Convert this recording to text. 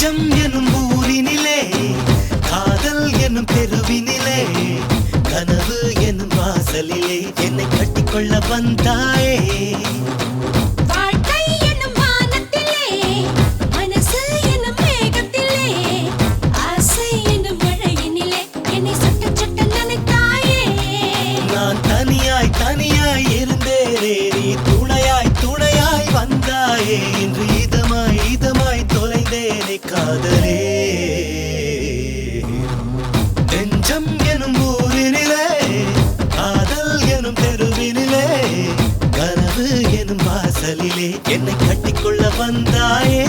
நெஞ்சம் எனும் ஊரினிலே காதல் எனும் தெருவினிலே கனவு எனும் வாசலிலே என்னை கட்டிக்கொள்ள வந்தாயே வாழ்க்கை எனும் வானத்திலே மனசு எனும் மேகத்திலே ஆசை எனும் மழையினிலே என்னை சட்ட சட்ட நினைத்தாயே நான் தனியாய் தனியாய் இருந்தேனே நீ துணையாய் துணையாய் வந்தாயே இன்று இதமாய் இதமாய் தொலைந்தேனே காதலே நெஞ்சம் எனும் ஊரினிலே காதல் எனும் தெருவினிலே கனவு எனும் வாசலிலே என்னை கட்டிக்கொள்ள வந்தாயே